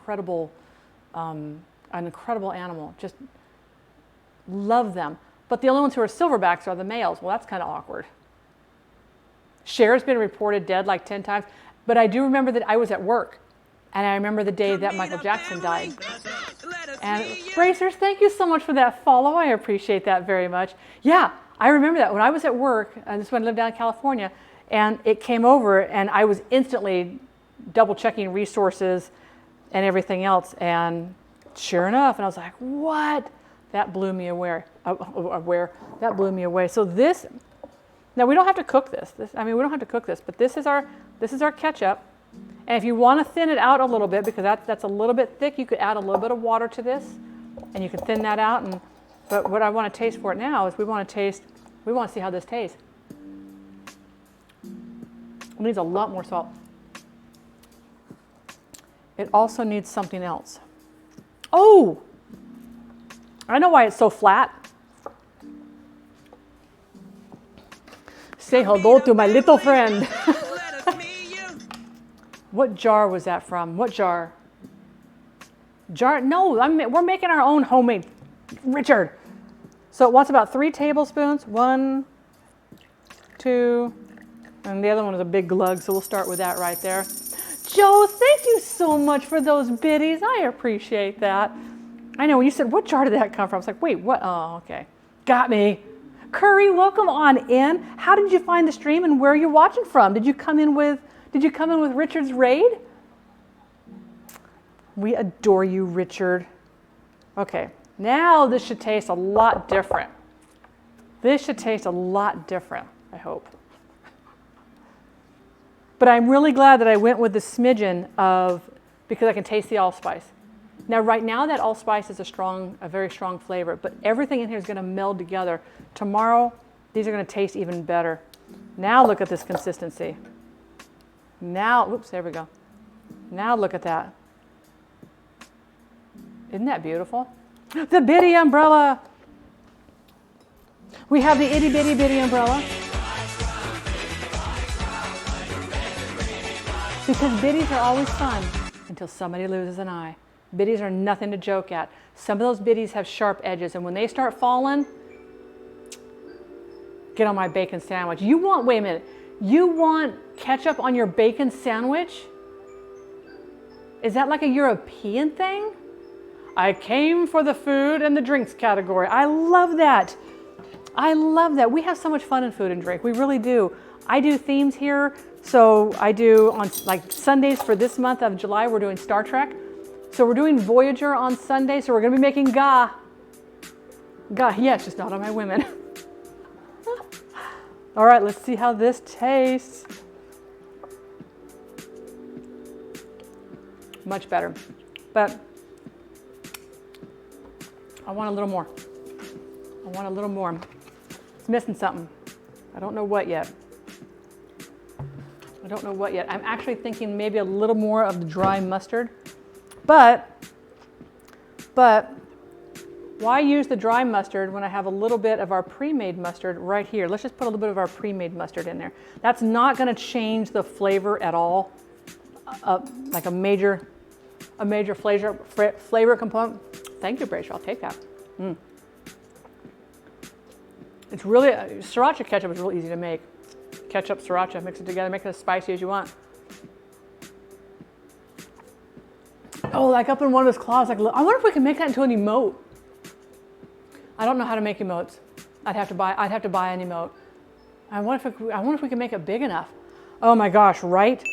an incredible animal. Just love them. But the only ones who are silverbacks are the males. Well, that's kind of awkward. Cher's been reported dead like 10 times. But I do remember that I was at work. And I remember the day that Michael Jackson died. And Bracers, thank you so much for that follow. I appreciate that very much. Yeah, I remember that when I was at work, and this is when I lived down in California, and it came over, and I was instantly double checking resources and everything else. And sure enough, and I was like, what? That blew me away. That blew me away. So this, now we don't have to cook this. We don't have to cook this, but this is our ketchup. And if you want to thin it out a little bit, because that's a little bit thick, you could add a little bit of water to this, and you can thin that out. But what I want to taste for it now is we want to see how this tastes. It needs a lot more salt. It also needs something else. Oh, I know why it's so flat. Say hello to my little friend. What jar was that from? What jar? No, we're making our own homemade, Richard. So it wants about 3 tablespoons. 1, 2, and the other one is a big glug, so we'll start with that right there. Joe, thank you so much for those biddies. I appreciate that. I know when you said, what jar did that come from? I was like, wait, what? Oh, okay. Got me. Curry, welcome on in. How did you find the stream and where are you watching from? Did you come in with Richard's raid? We adore you, Richard. Okay, now this should taste a lot different. This should taste a lot different, I hope. But I'm really glad that I went with the smidgen because I can taste the allspice. Now, right now, that allspice is a very strong flavor, but everything in here is going to meld together. Tomorrow, these are going to taste even better. Now, look at this consistency. Now, oops, there we go. Now, look at that. Isn't that beautiful? The Biddy umbrella. We have the itty bitty bitty umbrella. Because biddies are always fun until somebody loses an eye. Biddies are nothing to joke at. Some of those biddies have sharp edges, and when they start falling, get on my bacon sandwich. Wait a minute, you want ketchup on your bacon sandwich? Is that like a European thing? I came for the food and the drinks category. I love that. I love that. We have so much fun in food and drink. We really do. I do themes here. So I do on like Sundays for this month of July, we're doing Star Trek. So we're doing Voyager on Sunday. So we're going to be making Ga. Yeah, it's just not on my women. All right, let's see how this tastes. Much better. But I want a little more. It's missing something. I don't know what yet. I'm actually thinking maybe a little more of the dry mustard. But why use the dry mustard when I have a little bit of our pre-made mustard right here? Let's just put a little bit of our pre-made mustard in there. That's not going to change the flavor at all, like a major flavor component. Thank you, Bracer. I'll take that. It's really, sriracha ketchup is real easy to make. Ketchup, sriracha, mix it together, make it as spicy as you want. Oh, like up in one of those claws, like, I wonder if we can make that into an emote. I don't know how to make emotes. I'd have to buy an emote. I wonder if we can make it big enough. Oh my gosh, right?